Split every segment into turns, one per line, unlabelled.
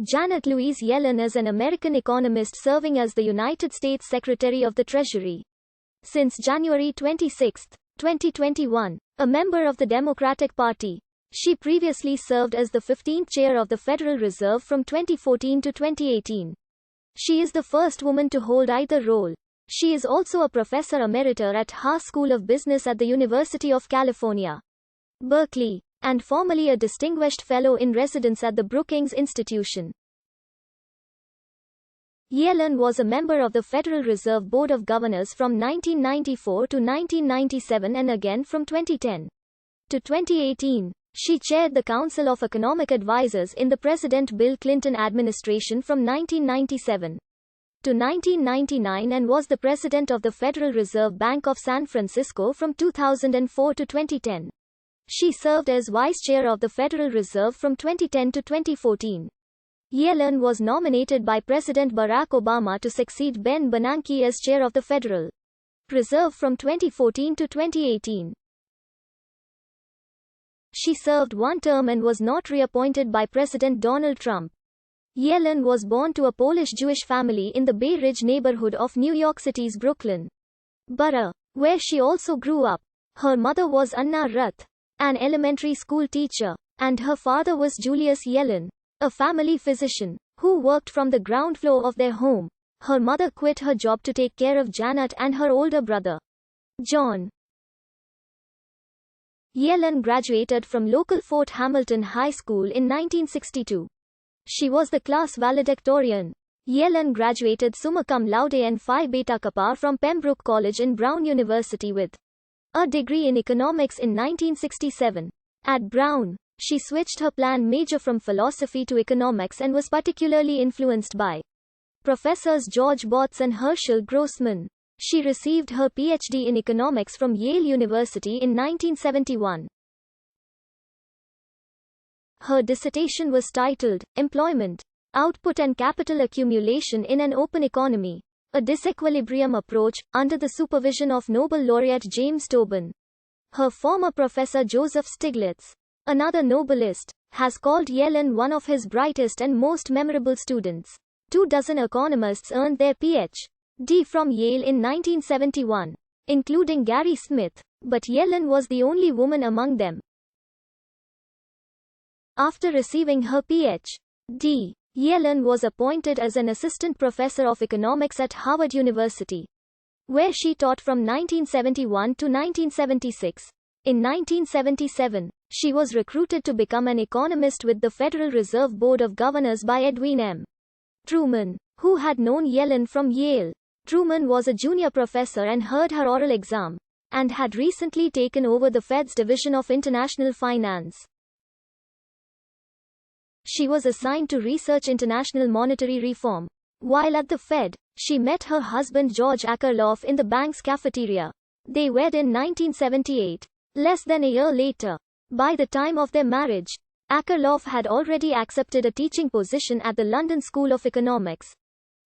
Janet Louise Yellen is an American economist serving as the United States Secretary of the Treasury. Since January 26, 2021, a member of the Democratic Party, she previously served as the 15th chair of the Federal Reserve from 2014 to 2018. She is the first woman to hold either role. She is also a professor emerita at Haas School of Business at the University of California, Berkeley, and formerly a distinguished fellow in residence at the Brookings Institution. Yellen was a member of the Federal Reserve Board of Governors from 1994 to 1997 and again from 2010 to 2018. She chaired the Council of Economic Advisers in the President Bill Clinton administration from 1997 to 1999 and was the president of the Federal Reserve Bank of San Francisco from 2004 to 2010. She served as vice chair of the Federal Reserve from 2010 to 2014. Yellen was nominated by President Barack Obama to succeed Ben Bernanke as chair of the Federal Reserve from 2014 to 2018. She served one term and was not reappointed by President Donald Trump. Yellen was born to a Polish Jewish family in the Bay Ridge neighborhood of New York City's Brooklyn borough, where she also grew up. Her mother was Anna Ruth, an elementary school teacher, and her father was Julius Yellen, a family physician, who worked from the ground floor of their home. Her mother quit her job to take care of Janet and her older brother, John. Yellen graduated from local Fort Hamilton High School in 1962. She was the class valedictorian. Yellen graduated summa cum laude and Phi Beta Kappa from Pembroke College in Brown University with a degree in economics in 1967. At Brown, she switched her planned major from philosophy to economics and was particularly influenced by Professors George Botz and Herschel Grossman. She received her PhD in economics from Yale University in 1971. Her dissertation was titled, Employment, Output and Capital Accumulation in an Open Economy, a Disequilibrium Approach, under the supervision of Nobel laureate James Tobin. Her former professor Joseph Stiglitz, another Nobelist, has called Yellen one of his brightest and most memorable students. 24 economists earned their Ph.D. from Yale in 1971, including Gary Smith, but Yellen was the only woman among them. After receiving her Ph.D., Yellen was appointed as an assistant professor of economics at Harvard University, where she taught from 1971 to 1976. In 1977, she was recruited to become an economist with the Federal Reserve Board of Governors by Edwin M. Truman, who had known Yellen from Yale. Truman was a junior professor and heard her oral exam, and had recently taken over the Fed's Division of International Finance. She was assigned to research international monetary reform. While at the Fed, she met her husband George Akerlof in the bank's cafeteria. They wed in 1978. Less than a year later, by the time of their marriage, Akerlof had already accepted a teaching position at the London School of Economics.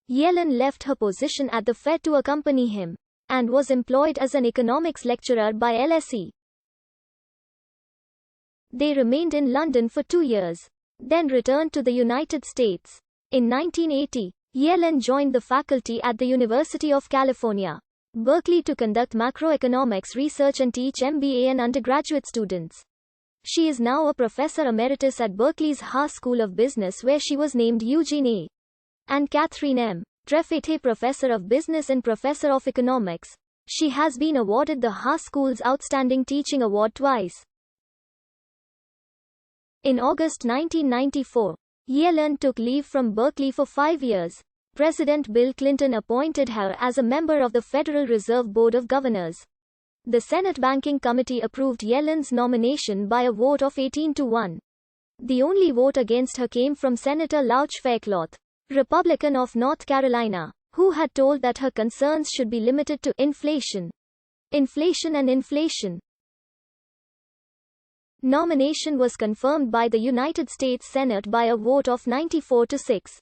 Yellen left her position at the Fed to accompany him, and was employed as an economics lecturer by LSE. They remained in London for 2 years, then returned to the United States. In 1980, Yellen joined the faculty at the University of California, Berkeley to conduct macroeconomics research and teach MBA and undergraduate students. She is now a professor emeritus at Berkeley's Haas School of Business, where she was named Eugene A. and Catherine M. Trefete Professor of Business and Professor of Economics. She has been awarded the Haas School's Outstanding Teaching Award twice. In August 1994, Yellen took leave from Berkeley for 5 years. President Bill Clinton appointed her as a member of the Federal Reserve Board of Governors. The Senate Banking Committee approved Yellen's nomination by a vote of 18-1. The only vote against her came from Senator Louch Faircloth, Republican of North Carolina, who had told that her concerns should be limited to inflation. Nomination was confirmed by the United States Senate by a vote of 94-6.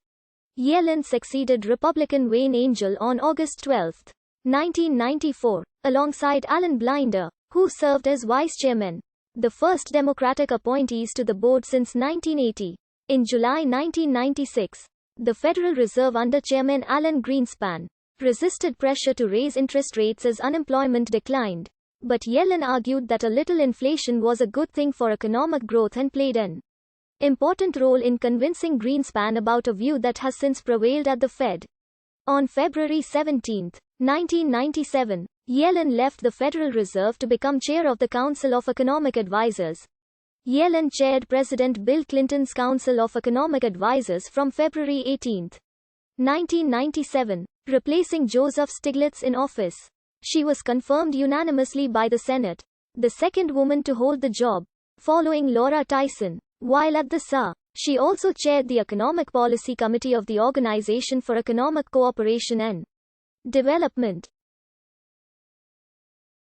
Yellen succeeded Republican Wayne Angell on August 12, 1994, alongside Alan Blinder, who served as vice chairman, the first Democratic appointees to the board since 1980. In July 1996, the Federal Reserve under Chairman Alan Greenspan resisted pressure to raise interest rates as unemployment declined. But Yellen argued that a little inflation was a good thing for economic growth and played an important role in convincing Greenspan about a view that has since prevailed at the Fed. On February 17, 1997, Yellen left the Federal Reserve to become chair of the Council of Economic Advisers. Yellen chaired President Bill Clinton's Council of Economic Advisers from February 18, 1997, replacing Joseph Stiglitz in office. She was confirmed unanimously by the Senate, the second woman to hold the job, following Laura Tyson. While at the SA, she also chaired the Economic Policy Committee of the Organization for Economic Cooperation and Development.